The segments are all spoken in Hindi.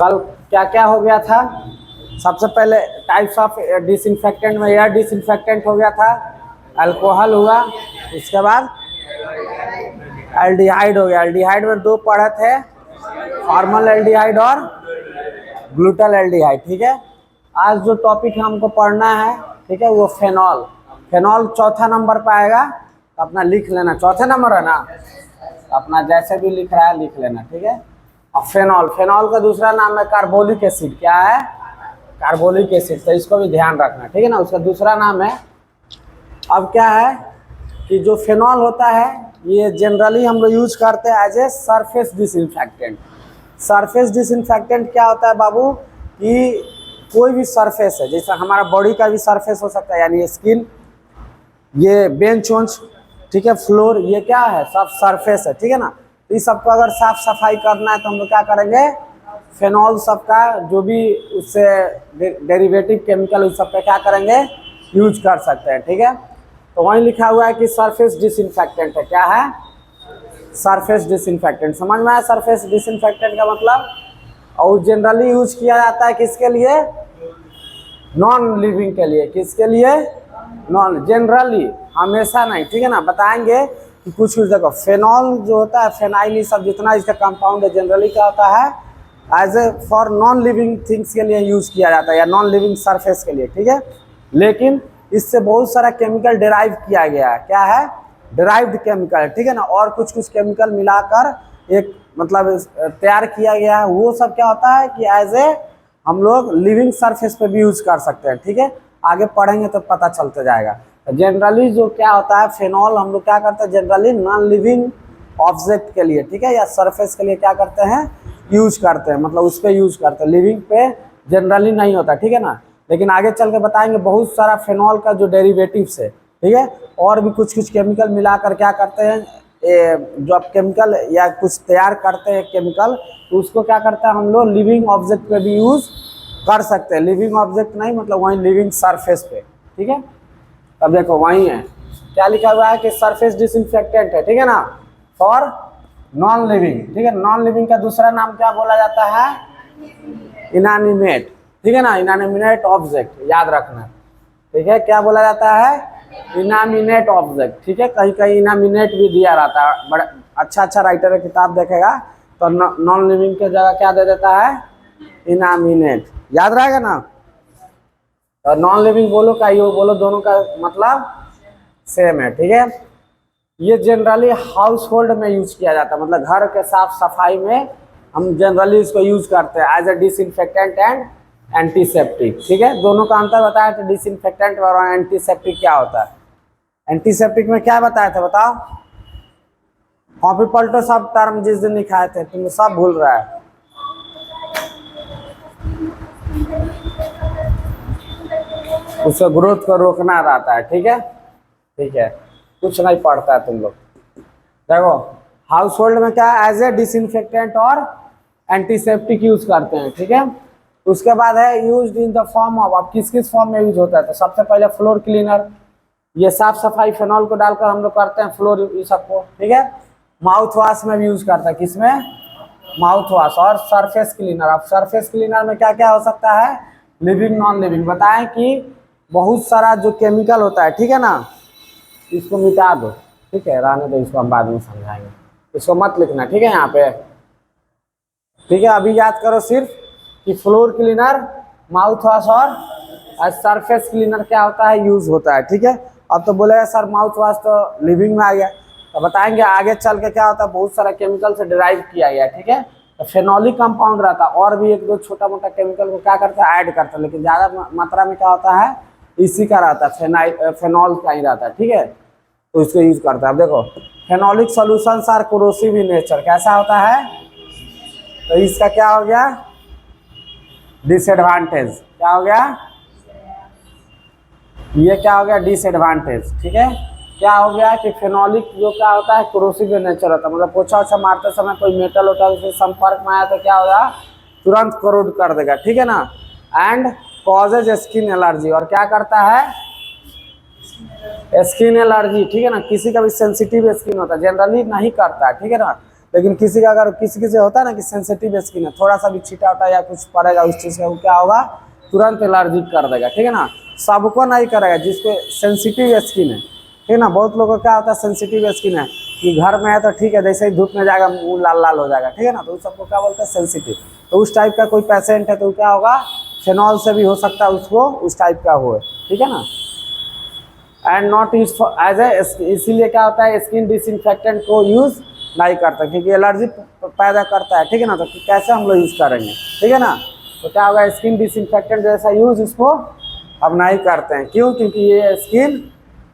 कल क्या क्या हो गया था? सबसे पहले टाइप्स ऑफ डिसइंफेक्टेंट में एयर डिसइंफेक्टेंट हो गया था, अल्कोहल हुआ, उसके बाद एल्डिहाइड हो गया। एल्डिहाइड में दो पढ़े थे, फॉर्मल एल्डिहाइड और ग्लूटल एल्डिहाइड। ठीक है, आज जो टॉपिक हमको पढ़ना है, ठीक है, वो फेनॉल। फेनॉल चौथा नंबर पर आएगा, तो अपना लिख लेना। चौथे नंबर है ना, अपना जैसे भी लिख रहा है लिख लेना। ठीक है, और फेनॉल, फेनॉल का दूसरा नाम है कार्बोलिक एसिड। क्या है? Carbolic acid. तो इसको भी ध्यान रखना, ठीक है ना, उसका दूसरा नाम है। अब क्या है कि जो फेनॉल होता है ये जनरली हम लोग यूज करते हैं as a surface disinfectant. Surface disinfectant क्या होता है बाबू, कि कोई भी सरफेस है, जैसा हमारा बॉडी का भी सरफेस हो सकता है, यानी स्किन, ये बेंच वंच, ठीक है, फ्लोर, ये क्या है, सब सरफेस है। ठीक है ना, तो इस सबको अगर साफ सफाई करना है तो हम लोग क्या करेंगे, फेनॉल सबका जो भी उससे डेरिवेटिव केमिकल उस सब पे क्या करेंगे, यूज कर सकते हैं। ठीक है, तो वहीं लिखा हुआ है कि सरफेस डिसइंफेक्टेंट है। क्या है? Surface disinfectant. समझ में आया सरफेस डिसइंफेक्टेंट का मतलब? और जनरली यूज किया जाता है किसके लिए? नॉन लिविंग के लिए। किसके लिए? नॉन, जनरली, हमेशा नहीं। ठीक है ना, बताएंगे कि कुछ कुछ देखो, फेनॉल जो होता है, फेनाइल, ये सब जितना इसका कंपाउंड है, जनरली क्या होता है, as a for non living things के लिए यूज किया जाता है, या नॉन लिविंग सरफेस के लिए। ठीक है, लेकिन इससे बहुत सारा केमिकल डिराइव किया गया है। क्या है? Derived chemical. ठीक है ना, और कुछ कुछ केमिकल मिलाकर एक मतलब तैयार किया गया है। वो सब क्या होता है कि एज ए हम लोग लिविंग सरफेस पे भी यूज कर सकते हैं। ठीक है, आगे पढ़ेंगे तो पता चलता जाएगा। जनरली जो क्या होता है, फेनॉल हम लोग क्या करते हैं जनरली नॉन लिविंग ऑब्जेक्ट के लिए, ठीक है, या सरफेस के लिए क्या करते हैं, यूज करते हैं, मतलब उस पर यूज करते हैं। लिविंग पे जनरली नहीं होता। ठीक है ना, लेकिन आगे चल के बताएंगे बहुत सारा फेनॉल का जो डेरिवेटिव्स है, ठीक है, और भी कुछ कुछ केमिकल मिलाकर क्या करते हैं, जो आप केमिकल या कुछ तैयार करते हैं केमिकल, तो उसको क्या करते हैं हम लोग लिविंग ऑब्जेक्ट पे भी यूज कर सकते हैं। लिविंग ऑब्जेक्ट नहीं मतलब वहीं लिविंग सरफेस पे। ठीक है, अब देखो वहीं है, क्या लिखा हुआ है कि सरफेस डिसइंफेक्टेंट है। ठीक है ना, फॉर नॉन लिविंग। ठीक है, नॉन लिविंग का दूसरा नाम क्या बोला जाता है? इनएनिमेट। ठीक है ना, इनएनिमेट ऑब्जेक्ट, याद रखना। ठीक है, क्या बोला जाता है? Inanimate object. ठीक है, कहीं कहीं इनएनिमेट भी दिया रहता है। बड़ा अच्छा अच्छा राइटर की किताब देखेगा तो नॉन लिविंग के जगह क्या दे देता है? इनएनिमेट। याद रहेगा ना। और नॉन लिविंग बोलो का यो बोलो, दोनों का मतलब सेम है। ठीक है, ये जनरली हाउस होल्ड में यूज किया जाता है, मतलब घर के साफ सफाई में हम जनरली इसको यूज करते हैं as a disinfectant and antiseptic. ठीक है, दोनों का अंतर बताया था, डिसइंफेक्टेंट और एंटीसेप्टिक क्या होता है। एंटीसेप्टिक में क्या बताया था बताओ? कॉपी पलटो सब टर्म जिस दिन लिखाए थे, तुम सब भूल रहा है। उससे ग्रोथ को रोकना रहता है। ठीक है, ठीक है, कुछ नहीं पढ़ता है तुम लोग। देखो हाउस होल्ड में क्या एज ए डिसइंफेक्टेंट और एंटीसेप्टिक यूज करते हैं। ठीक है, उसके बाद है used in the form of, अब किस किस फॉर्म में यूज होता है, तो सबसे पहले फ्लोर क्लीनर, ये साफ सफाई फेनॉल को डालकर हम लोग करते हैं फ्लोर ये सबको। ठीक है, माउथ वॉश में भी यूज करते हैं, किसमें? Mouth wash. और सरफेस क्लीनर, अब सरफेस क्लीनर में क्या क्या हो सकता है, लिविंग नॉन लिविंग। बताएं कि बहुत सारा जो केमिकल होता है, ठीक है ना, इसको मिटा दो, ठीक है, रहने दो, इसको हम बाद में समझाएंगे, इसको मत लिखना। ठीक है, यहाँ पे, ठीक है, अभी याद करो सिर्फ कि फ्लोर क्लीनर, माउथ वॉश और सरफेस क्लीनर क्या होता है, यूज होता है। ठीक है, अब तो बोलेगा सर माउथ वॉश तो लिविंग में आ गया, तो बताएंगे आगे चल के क्या होता है, बहुत सारा केमिकल से डिराइव किया गया है। ठीक है, तो फेनोलिक कंपाउंड रहता है, और भी एक दो छोटा मोटा केमिकल को क्या करता है, ऐड करता है, लेकिन ज़्यादा मात्रा में क्या होता है, इसी का रहता है, फेनॉल का ही रहता है। ठीक है, तो इसको यूज करता है। अब देखो phenolic solutions are corrosive in nature, कैसा होता है, तो इसका क्या हो गया, डिसएडवांटेज। क्या हो गया, ये क्या हो गया, डिसएडवांटेज। ठीक है, क्या हो गया कि फेनोलिक जो क्या होता है, कोरोसिव इन नेचर होता है, मतलब पोछा ओछा मारते समय कोई मेटल होता है उसके संपर्क में आया तो क्या होगा, तुरंत करोड कर देगा। ठीक है ना, एंड कॉजेज स्किन एलर्जी, और क्या करता है, स्किन एलर्जी। ठीक है ना, किसी का भी सेंसिटिव स्किन होता है, जनरली नहीं करता है। ठीक है ना, लेकिन किसी का अगर किसी किसी होता है ना कि सेंसिटिव स्किन है, थोड़ा सा भी छीटा उटा या कुछ पड़ेगा उस चीज़ का, वो क्या होगा, तुरंत एलर्जी कर देगा, ठीक है ना। सबको नहीं करेगा, जिसको सेंसिटिव स्किन है, ठीक है ना। बहुत लोगों को क्या होता है, सेंसिटिव स्किन है कि घर में है तो ठीक है, जैसे ही धूप में जाएगा मुंह लाल लाल हो जाएगा, ठीक है ना, तो उस सबको क्या बोलते हैं, सेंसिटिव। तो उस टाइप का कोई पेशेंट है तो क्या होगा, फेनॉल से भी हो सकता है उसको उस टाइप का हो, ठीक है ना। And not use as a, इसीलिए क्या होता है, स्किन डिसइंफेक्टेंट को यूज नहीं करता क्योंकि एलर्जी पैदा करता है, ठीक है ना। तो कैसे हम लोग यूज करेंगे, ठीक है ना। तो क्या होगा, स्किन डिसइंफेक्टेंट जैसा यूज इसको हम नहीं करते हैं, क्यों, क्योंकि ये स्किन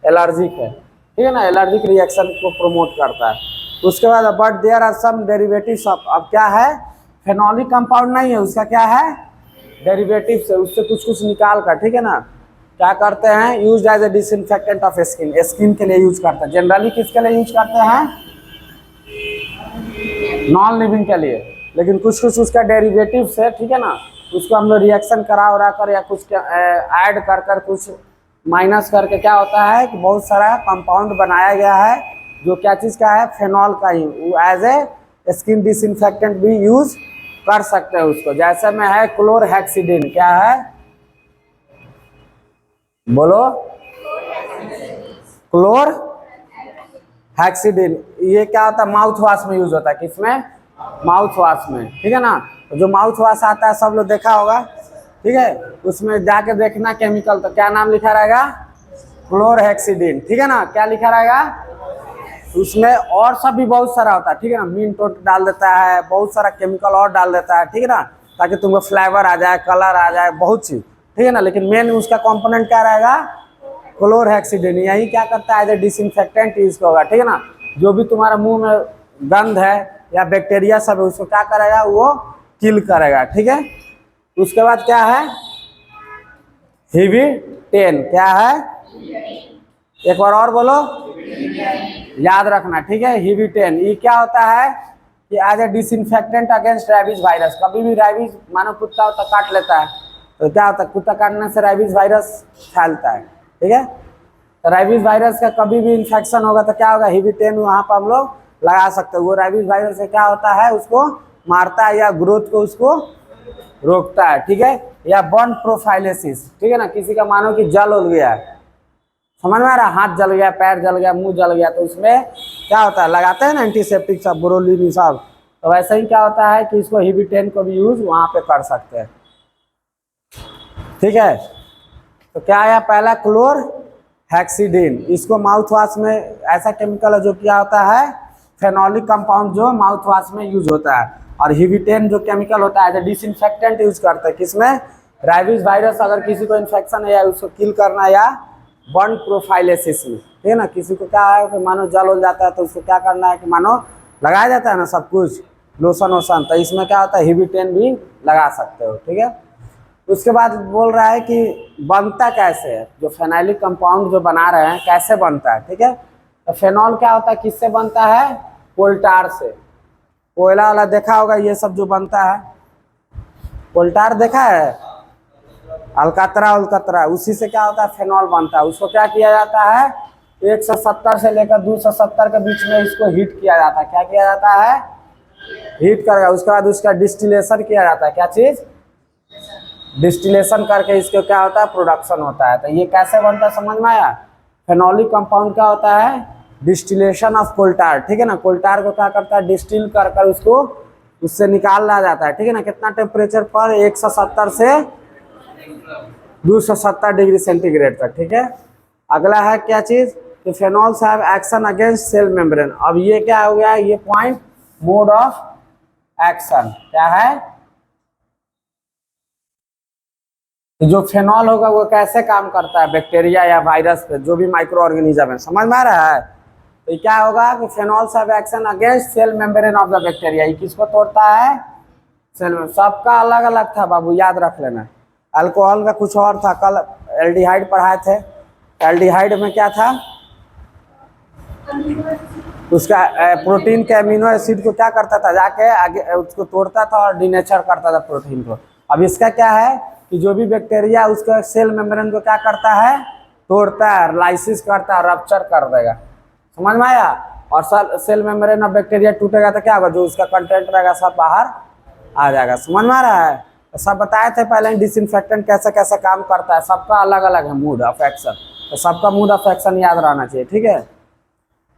एलर्जिक है, ठीक है ना, एलर्जिक रिएक्शन को प्रमोट करता है। उसके बाद but there are some derivatives of, अब क्या है, फेनोलिक कंपाउंड नहीं है, उसका क्या है, डेरिवेटिव से, उससे कुछ कुछ निकाल कर, ठीक है ना, क्या करते हैं, use as a disinfectant of skin, skin के लिए यूज करते हैं। जनरली किसके लिए यूज करते हैं, नॉन लिविंग के लिए, लेकिन कुछ कुछ उसका डेरिवेटिव से, ठीक है ना, उसको हम लोग रिएक्शन करा उरा कर या कुछ ऐड कर कर कुछ माइनस करके क्या होता है कि बहुत सारा कंपाउंड बनाया गया है जो क्या चीज़ का है, फेनॉल का ही, एज ए स्किन डिसइंफेक्टेंट भी यूज कर सकते हैं उसको। जैसे में है क्लोरहेक्सिडिन, क्या है, बोलो, क्लोर हेक्सिडिन, ये क्या होता है, माउथ वॉश में यूज होता है, किसमें, माउथ वॉश में, ठीक है ना। तो जो माउथ वॉश आता है सब लोग देखा होगा, ठीक है, उसमें जाके देखना केमिकल, तो क्या नाम लिखा रहेगा, क्लोरहेक्सिडिन, ठीक है ना, क्या लिखा रहेगा उसमें, और सब भी बहुत सारा होता है, ठीक है ना, मिंट डाल देता है, बहुत सारा केमिकल और डाल देता है, ठीक है ना, ताकि तुमको फ्लेवर आ जाए, कलर आ जाए, बहुत चीज, ठीक है ना। लेकिन मेन उसका कंपोनेंट क्या रहेगा, क्लोरहेक्सिडिन, यही क्या करता है, एज ए डिसइंफेक्टेंट यूज होगा, ठीक है ना। जो भी तुम्हारा मुंह में गंध है या बैक्टीरिया सब है उसको क्या करेगा, वो किल करेगा, ठीक है। उसके बाद क्या है, हिविटेन, क्या है, एक बार और बोलो, याद रखना, ठीक है। हिविटेन ये क्या होता है कि as a disinfectant against rabies virus, कभी भी रैबीज मानो कुत्ता होता काट लेता है तो क्या होता है, कुत्ता काटने से रैबीज वायरस फैलता है, ठीक है। तो रैबीज वायरस का कभी भी इन्फेक्शन होगा तो क्या होगा, हिविटेन वहाँ पर हम लोग लगा सकते हैं। वो रैबीज वायरस से क्या होता है, उसको मारता है या ग्रोथ को उसको रोकता है, ठीक है। या बर्न प्रोफाइलेसिस, ठीक है ना, किसी का मानो कि जल हो गया है, समझ में आ रहा, हाथ जल गया, पैर जल गया, मुंह जल गया, तो उसमें क्या होता है, लगाते हैं ना एंटीसेप्टिक सब, ब्रोलीन सब, तो वैसे ही क्या होता है कि इसको हिविटेन को भी यूज वहाँ पे कर सकते हैं, ठीक है। तो क्या आया, पहला क्लोर हेक्सिडिन, इसको माउथ वॉश में, ऐसा केमिकल है जो क्या होता है, फेनोलिक कंपाउंड जो माउथ वॉश में यूज होता है। और हिविटेन जो केमिकल होता है एज ए डिसइंफेक्टेंट यूज करते हैं, किसमें, रैबीज वायरस अगर किसी को इन्फेक्शन है या उसको किल करना या बर्न प्रोफाइलेसिस में, ठीक है ना, किसी को क्या है कि मानो जल हो जाता है तो उसको क्या करना है कि मानो लगाया जाता है ना सब कुछ लोशन वोशन, तो इसमें क्या होता है, हिविटेन भी लगा सकते हो, ठीक है। उसके बाद बोल रहा है कि बनता कैसे है, जो फेनोलिक कंपाउंड जो बना रहे हैं कैसे बनता है, ठीक है। तो फेनॉल क्या होता है, किससे बनता है, कोल्टार से, कोयला वाला देखा होगा, ये सब जो बनता है, कोल्टार देखा है, अलकतरा उलकतरा, उसी से क्या होता है, फेनॉल बनता है। उसको क्या किया जाता है, 170 से लेकर 270 के बीच में इसको हीट किया जाता है, क्या किया जाता है, हीट करेगा। उसके बाद उसका डिस्टिलेशन किया जाता है, क्या चीज, डिस्टिलेशन करके इसको क्या होता है, प्रोडक्शन होता है। तो ये कैसे बनता है समझ में आया, फेनोलिक कंपाउंड क्या होता है, डिस्टिलेशन ऑफ कोल्टार, ठीक है ना। कोल्टार को क्या करता है, डिस्टिल कर कर उसको उससे निकाला जाता है, ठीक है ना, कितना टेम्परेचर पर, 170 से 270 डिग्री सेंटीग्रेड तक, ठीक है। अगला है क्या चीज, कि phenols have action against cell membrane. अब ये क्या हो गया, ये पॉइंट, मोड ऑफ एक्शन क्या है, जो फेनॉल होगा वो कैसे काम करता है बैक्टीरिया या वायरस पे, जो भी माइक्रो ऑर्गेनिज्म है, समझ में आ रहा है। तो क्या होगा कि phenols have action against cell membrane of the bacteria, ये किसको तोड़ता है, सेल में। सबका अलग अलग था बाबू, याद रख लेना। अल्कोहल का कुछ और था, कल एल्डिहाइड पढ़ाए थे, एल्डिहाइड में क्या था, उसका प्रोटीन के अमीनो एसिड को क्या करता था, जाके आगे उसको तोड़ता था और डिनेचर करता था प्रोटीन को। अब इसका क्या है कि जो भी बैक्टीरिया उसका सेल मेम्ब्रेन को क्या करता है, तोड़ता है, लाइसिस करता है, रप्चर कर देगा, समझ में आया। और सेल मेम्ब्रेन ऑफ बैक्टीरिया टूटेगा तो क्या होगा, जो उसका कंटेंट रहेगा सब बाहर आ जाएगा। समझ में आ रहा है? तो सब बताए थे पहले डिसइंफेक्टेंट कैसे कैसे काम करता है, सबका अलग अलग है मूड ऑफ एक्शन, तो सबका मूड ऑफ एक्शन याद रहना चाहिए, ठीक है।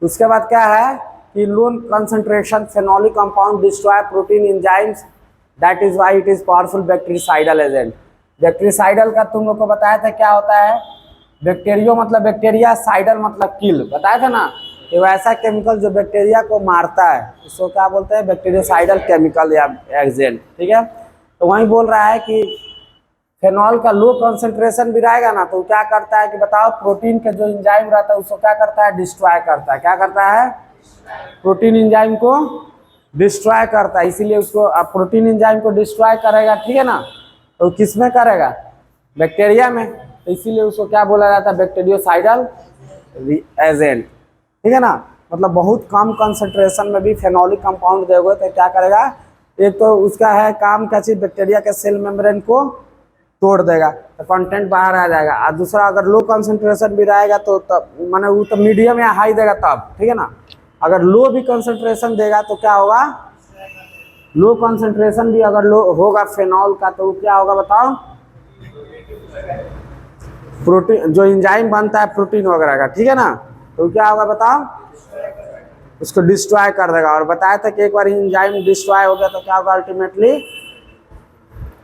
उसके बाद क्या है कि loan concentration phenolic compound destroy protein enzymes, that is why it is powerful bactericidal agent. Bactericidal का तुम लोग को बताया था क्या होता है, बैक्टीरियो मतलब बैक्टीरिया, साइडल मतलब किल, बताया था ना कि वो ऐसा केमिकल जो बैक्टीरिया को मारता है, इसको क्या बोलते हैं, बैक्टीरियोसाइडल केमिकल या एजेंट, ठीक है। तो वहीं बोल रहा है कि फेनॉल का लो कंसंट्रेशन भी रहेगा ना तो क्या करता है कि बताओ, प्रोटीन के जो एंजाइम रहता है उसको क्या करता है, डिस्ट्रॉय करता है। क्या करता है, प्रोटीन एंजाइम को डिस्ट्रॉय करता है, इसीलिए उसको प्रोटीन एंजाइम को डिस्ट्रॉय करेगा, ठीक है ना, तो किस में करेगा, बैक्टीरिया में, तो इसीलिए उसको क्या बोला जाता है, बैक्टीरियोसाइडल एजेंट, ठीक है ना। मतलब बहुत कम कंसंट्रेशन में भी फेनोलिक कंपाउंड दोगे तो क्या करेगा, एक तो उसका है काम क्या चीज, बैक्टीरिया के सेल मेम्ब्रेन को तोड़ देगा तो कंटेंट बाहर आ जाएगा, और दूसरा अगर लो कंसंट्रेशन भी रहेगा तो तब माने वो तो मीडियम या हाई देगा तब, ठीक है ना। अगर लो भी कंसंट्रेशन देगा तो क्या होगा, लो कंसंट्रेशन भी अगर लो होगा फेनॉल का तो क्या होगा बताओ, प्रोटीन जो एंजाइम बनता है प्रोटीन वगैरह का, ठीक है ना, तो क्या होगा बताओ, उसको डिस्ट्रॉय कर देगा। और बताया था कि एक बार एंजाइम डिस्ट्रॉय हो गया तो क्या होगा, अल्टीमेटली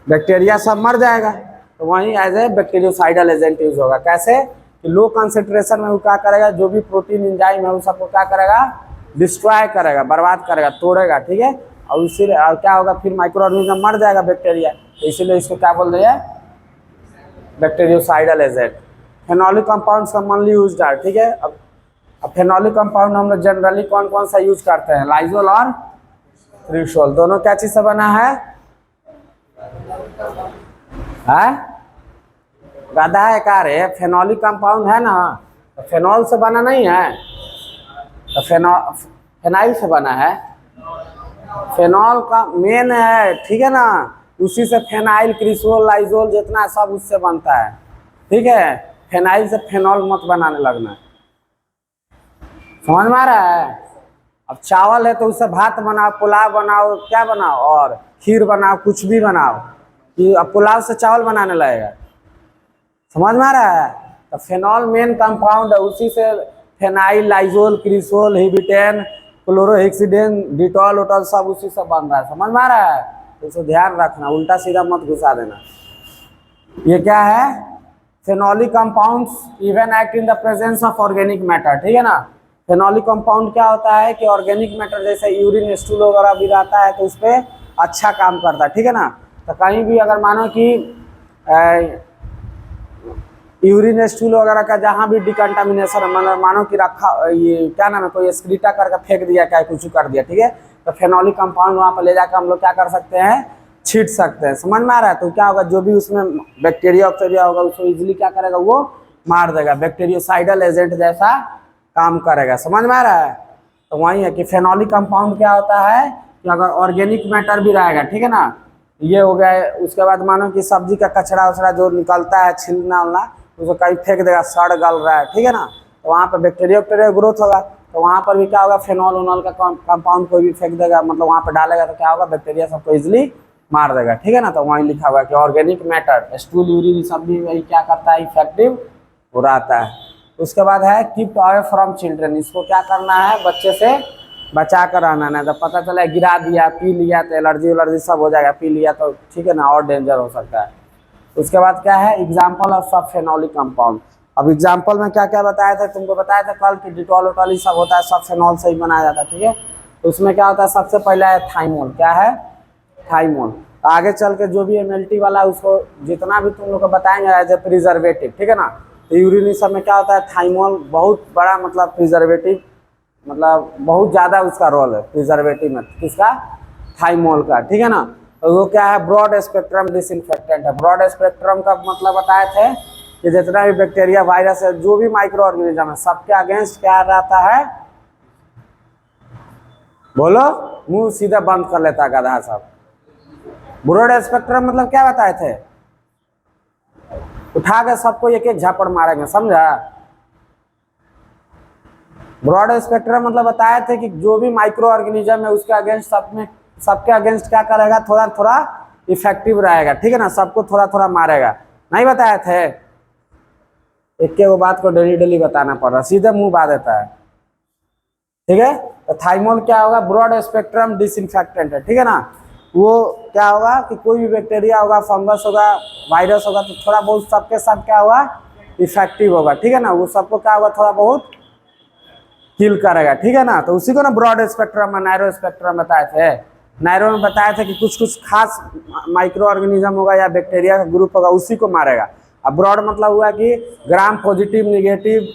बैक्टीरिया सब मर जाएगा। तो वहीं as a bactericidal agent use होगा। कैसे कि लो कंसंट्रेशन में वो क्या करेगा, जो भी प्रोटीन एंजाइम है वो सबको क्या करेगा, डिस्ट्रॉय करेगा, बर्बाद करेगा, तोड़ेगा, ठीक है। और इसीलिए और क्या होगा, फिर माइक्रो ऑर्गेनिज्म मर जाएगा बैक्टीरिया, तो इसीलिए इसको क्या बोल रहे हैं, bacteriocidal agent. Phenolic compound commonly used है, ठीक है। अब फेनोलिक कंपाउंड हम लोग जनरली कौन कौन सा यूज करते हैं, लाइजोल और क्रिसोल, दोनों क्या चीज से बना है, गधा है कार है, फेनोलिक कंपाउंड है ना, तो फेनॉल से बना नहीं है, तो फेनाइल से बना है, फेनॉल का मेन है, ठीक है ना, उसी से फेनाइल क्रिसोल लाइजोल जितना है सब उससे बनता है, ठीक है। फेनाइल से फेनॉल मत बनाने लगना, समझ में आ रहा है। अब चावल है तो उससे भात बनाओ, पुलाव बनाओ, क्या बनाओ, और खीर बनाओ, कुछ भी बनाओ, कि अब पुलाव से चावल बनाने लगेगा, समझ में आ रहा है। तो फेनॉल मेन कंपाउंड है, उसी से फेनाइल लाइजोल क्रिसोल हिबिटेन क्लोरोहेक्सिडेन डिटॉल उटॉल सब उसी से बन रहा है, समझ में आ रहा है। तो इसको ध्यान रखना, उल्टा सीधा मत घुसा देना। ये क्या है, phenolic compounds even act in the presence of organic matter, ठीक है ना। फेनोलिक कंपाउंड क्या होता है कि ऑर्गेनिक मैटर जैसे यूरिन स्टूल वगैरह भी रहता है तो उस पर अच्छा काम करता है, ठीक है ना। तो कहीं भी अगर मानो कि यूरिन स्टूल वगैरह का जहाँ भी डिकंटामिनेशन मतलब मानो कि रखा, ये क्या नाम है, कोई स्क्रीटा करके फेंक दिया, क्या कुछ कर दिया, ठीक है, तो फेनोलिक कंपाउंड वहाँ पर ले जाकर हम लोग क्या कर सकते हैं, छीट सकते हैं, समझ में आ रहा है। तो क्या होगा, जो भी उसमें बैक्टीरिया वैक्टीरिया होगा उसको इजीली क्या करेगा, वो मार देगा, बैक्टीरियोसाइडल एजेंट जैसा काम करेगा, समझ में आ रहा है। तो वही है कि फेनोलिक कंपाउंड क्या होता है कि अगर ऑर्गेनिक मैटर भी रहेगा, ठीक है ना, ये हो गया है। उसके बाद मानो कि सब्जी का कचरा उचरा जो निकलता है, छिलना उलना, उसको कहीं फेंक देगा, सड़ गल रहा है, ठीक है ना, तो वहाँ पर बैक्टीरिया वैक्टीरिया ग्रोथ होगा, तो वहाँ पर भी क्या होगा, फेनॉल उनॉल का कंपाउंड कोई भी फेंक देगा, मतलब वहाँ पर डालेगा तो क्या होगा, बैक्टीरिया सबको इजिली मार देगा, ठीक है ना। तो वहीं लिखा हुआ है कि ऑर्गेनिक मैटर स्टूल यूरिन सब भी वही क्या करता है, इफेक्टिव हो रहता है। उसके बाद है कीप अवे फ्रॉम चिल्ड्रन, इसको क्या करना है, बच्चे से बचा कर रहना, नहीं तो पता चला गिरा दिया, पी लिया तो एलर्जी उलर्जी सब हो जाएगा, पी लिया तो ठीक है ना, और डेंजर हो सकता है। उसके बाद क्या है, एग्जाम्पल ऑफ सब फेनोलिक कंपाउंड। अब एग्जाम्पल में क्या क्या बताया था, तुमको बताया था कल कि डिटॉल उटॉल ये सब होता है, सब फेनॉल से ही बनाया जाता है, ठीक है। तो उसमें क्या होता है, सबसे पहला है थाइमोल, क्या है, थाइमोल। आगे चल के जो भी एमएलटी वाला है उसको जितना भी तुम लोग को बताएंगे एज ए प्रिजर्वेटिव, ठीक है ना। तो यूरिन सब में क्या होता है, थाइमोल बहुत बड़ा मतलब प्रिजर्वेटिव, मतलब बहुत ज़्यादा उसका रोल है प्रिजर्वेटिव में, किसका, थाइमोल का, ठीक है ना। तो वो क्या है, ब्रॉड स्पेक्ट्रम डिसइंफेक्टेंट है। ब्रॉड स्पेक्ट्रम का मतलब बताए थे कि जितना भी बैक्टीरिया वायरस है, जो भी माइक्रो ऑर्गेनिज्म है, सबके अगेंस्ट क्या रहता है, बोलो, मुंह सीधा बंद कर लेता गधा सब। ब्रॉड स्पेक्ट्रम मतलब क्या बताए थे, उठा के सबको एक एक झापड़ मारेंगे, समझा। ब्रॉड स्पेक्ट्रम मतलब बताए थे कि जो भी माइक्रो ऑर्गेनिज्म है उसके अगेंस्ट सबके अगेंस्ट क्या करेगा, थोड़ा थोड़ा इफेक्टिव रहेगा, ठीक है ना, सबको थोड़ा थोड़ा मारेगा। नहीं बताए थे? एक के वो बात को डेली डेली बताना पड़ रहा, सीधे मुंह बात देता है, ठीक है। तो थाइमोल क्या होगा, ब्रॉड स्पेक्ट्रम डिसइंफेक्टेंट है, ठीक है ना। वो क्या होगा कि कोई भी बैक्टीरिया होगा, फंगस होगा, वायरस होगा, तो थोड़ा बहुत सबके सब क्या होगा, इफेक्टिव होगा, ठीक है ना। वो सबको क्या होगा, थोड़ा बहुत किल करेगा, ठीक है ना। तो उसी को ना ब्रॉड स्पेक्ट्रम, नैरो स्पेक्ट्रम बताए थे। नैरो में बताया था कि कुछ कुछ खास माइक्रो ऑर्गेनिज्म होगा या बैक्टीरिया का ग्रुप होगा, उसी को मारेगा। अब ब्रॉड मतलब हुआ कि ग्राम पॉजिटिव निगेटिव,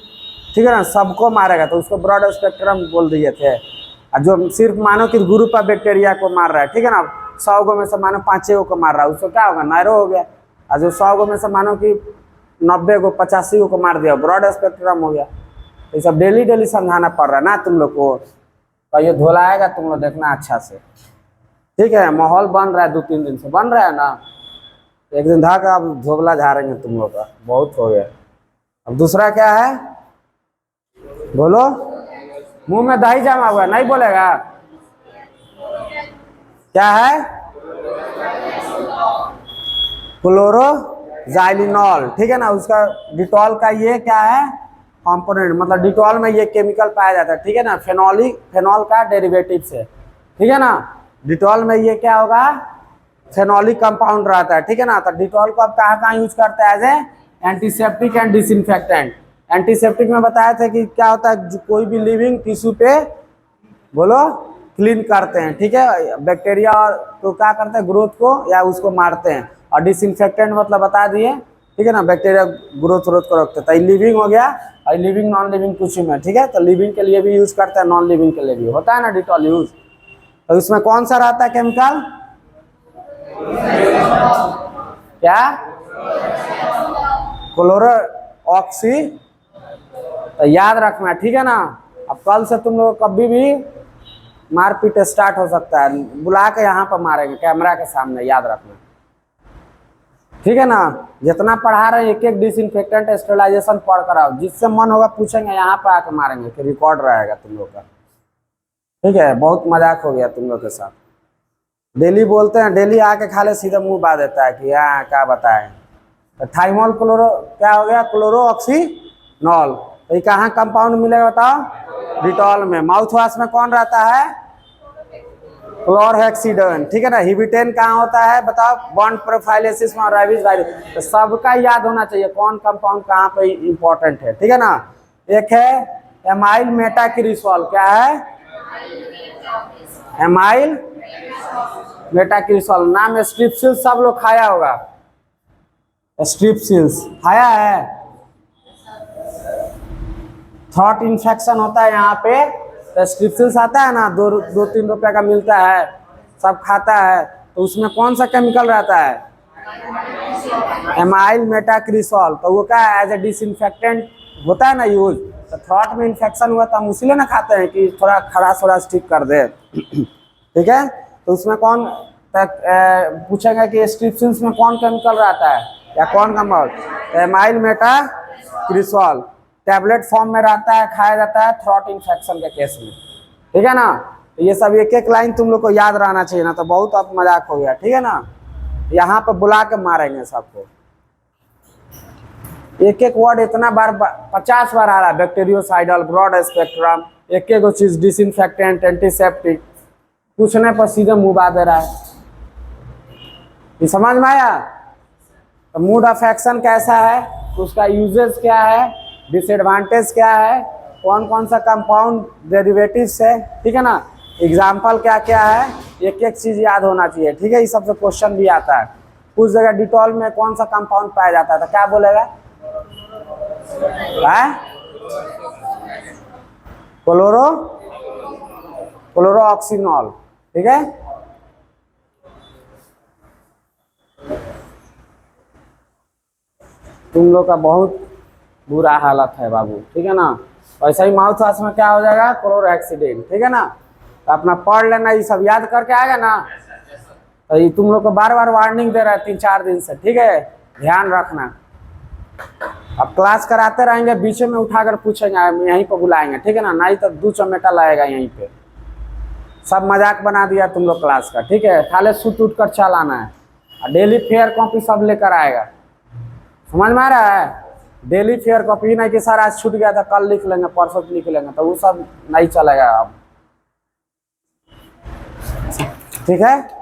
ठीक है ना, सबको मारेगा, तो उसको ब्रॉड स्पेक्ट्रम बोल दिए थे। और जो सिर्फ मानो कि ग्रुप ऑफ बैक्टीरिया को मार रहा है, ठीक है ना, 100 गो में से मानो 5 को मार रहा है, उसको क्या होगा, नैरो हो गया। और जो 100 गो में से मानो कि 90 को 85 को मार दिया, ब्रॉड स्पेक्ट्रम हो गया। ये सब डेली डेली समझाना पड़ रहा है ना तुम लोग को, तो ये धोलाएगा तुम लोग देखना अच्छा से, ठीक है। माहौल बन रहा है, 2-3 दिन से बन रहा है ना, एक दिन धाक अब धोबला झाड़ेंगे तुम लोग का, बहुत हो गया। अब दूसरा क्या है, बोलो। मुंह में दही जमा हुआ, नहीं बोलेगा? क्या है, क्लोरोजाइलिनॉल, ठीक है ना। उसका डिटॉल का ये क्या है, कंपोनेंट, मतलब डिटॉल में ये केमिकल पाया जाता है, ठीक है ना, फेनॉल का डेरिवेटिव से, ठीक है ना। डिटॉल में ये क्या होगा, फेनोलिक कंपाउंड रहता है, ठीक है ना। तो डिटॉल को अब कहाँ कहाँ यूज करते हैं, as a antiseptic and disinfectant. Antiseptic में बताया था कि क्या होता है, कोई भी लिविंग टिश्यू पे, बोलो, क्लीन करते हैं, ठीक है, बैक्टीरिया और तो क्या करते हैं, ग्रोथ को या उसको मारते हैं। और डिसइंफेक्टेंट मतलब बता दिए, ठीक है ना, बैक्टीरिया ग्रोथ को रोकते हैं। तो लिविंग हो गया, और लिविंग नॉन लिविंग कुछ में, ठीक है। तो लिविंग के लिए भी यूज करते हैं, नॉन लिविंग के लिए भी होता है ना डिटॉल यूज। तो इसमें कौन सा रहता है केमिकल, क्या, क्लोरो ऑक्सी। तो याद रखना, ठीक है ना। अब कल से तुम लोग कभी भी मारपीट स्टार्ट हो सकता है, बुला के यहाँ पर मारेंगे कैमरा के सामने, याद रखना, ठीक है ना। जितना पढ़ा रहे हैं एक एक डिसइंफेक्टेंट स्टेरिलाइजेशन पढ़ कर आओ, जिससे मन होगा पूछेंगे, यहाँ पर आके मारेंगे, फिर रिकॉर्ड रहेगा तुम लोग का, ठीक है। बहुत मजाक हो गया तुम लोग के साथ, डेली बोलते हैं, डेली आके खाले सीधे मुंह बा देता है कि यहाँ क्या बताएं। तो थाइमोल क्लोरो क्या हो गया, क्लोरो ऑक्सीनॉल। तो ये कहाँ कंपाउंड मिलेगा बताओ, डिटॉल में। माउथ वॉश में कौन रहता है, क्लोरहेक्सिडन, ठीक है ना। हिबिटेन कहाँ होता है बताओ, बॉन्ड प्रोफाइलेसिस में, रेबीज वायरस। तो सबका याद होना चाहिए कौन कंपाउंड कहाँ पे इंपॉर्टेंट है, ठीक है ना। एक है एमाइल मेटाक्रिसोल, क्या है, एमाइल मेटाक्रिसोल। नाम स्ट्रिप्सिल्स सब लोग खाया होगा, स्ट्रिप्सिल्स खाया है। थ्रोट इन्फेक्शन होता है यहाँ पे, तो स्ट्रिप्सिल्स आता है ना, 2-3 रुपए का मिलता है, सब खाता है। तो उसमें कौन सा केमिकल रहता है, एमाइल मेटाक्रिसोल। तो वो क्या है, एज ए डिसइंफेक्टेंट होता है ना यूज। तो थ्रोट में इन्फेक्शन हुआ तो हम उसीलिए ना खाते हैं कि थोड़ा खराश वराश ठीक कर दे, ठीक है। तो उसमें कौन पूछेगा कि स्ट्रिप्सिल्स में कौन केमिकल रहता है या कौन compound, amyl metacresol. Tablet form में रहता है, खाया जाता है थ्रोट इन्फेक्शन के केस में, ठीक है ना। तो ये सब एक एक लाइन तुम लोग को याद रहना चाहिए ना, तो बहुत अब मजाक हो गया, ठीक है ना। यहाँ पर बुला के मारेंगे सबको, एक एक वर्ड इतना बार 50 बार आ रहा है, बैक्टीरियोसाइडल, ब्रॉड स्पेक्ट्रम, एक एक चीज, डिसइंफेक्टेंट, एंटीसेप्टिक, पूछने पर सीधे मुंह बा दे रहा है। ये समझ में आया। तो मूड ऑफ एक्शन कैसा है, उसका यूजेस क्या है, डिसएडवांटेज क्या है, कौन कौन सा कंपाउंड डेरिवेटिव्स है, ठीक है ना, एग्जाम्पल क्या क्या है, एक एक चीज याद होना चाहिए, ठीक है। इस सबसे क्वेश्चन भी आता है। कुछ जगह डिटॉल में कौन सा कंपाउंड पाया जाता है, तो क्या बोलेगा, क्लोरो ऑक्सीनॉल, ठीक है। तुम लोग का बहुत बुरा हालत है बाबू, ठीक है ना। वैसे ही माउथ वॉश में क्या हो जाएगा, क्लोरहेक्सिडिन, ठीक है ना। तो अपना पढ़ लेना, ये सब याद करके आएगा ना। तो ये तुम लोग को बार बार वार्निंग दे रहा है 3-4 दिन से, ठीक है, ध्यान रखना। अब क्लास कराते रहेंगे, बीच में उठाकर पूछेंगे, यहीं पर बुलाएंगे, ठीक है ना, नहीं तो 2 चमेटा लगेगा यहीं पे। सब मजाक बना दिया तुम लोग क्लास का, ठीक है। खाली सुत उठ कर चल आना है, और डेली फेयर कॉपी सब लेकर आएगा, समझ में आ रहा है। डेली फेयर कॉपी, नहीं कि सर आज छूट गया था कल लिख लेंगे, परसों लिख लेंगे, तो वो सब नहीं चलेगा अब, ठीक है।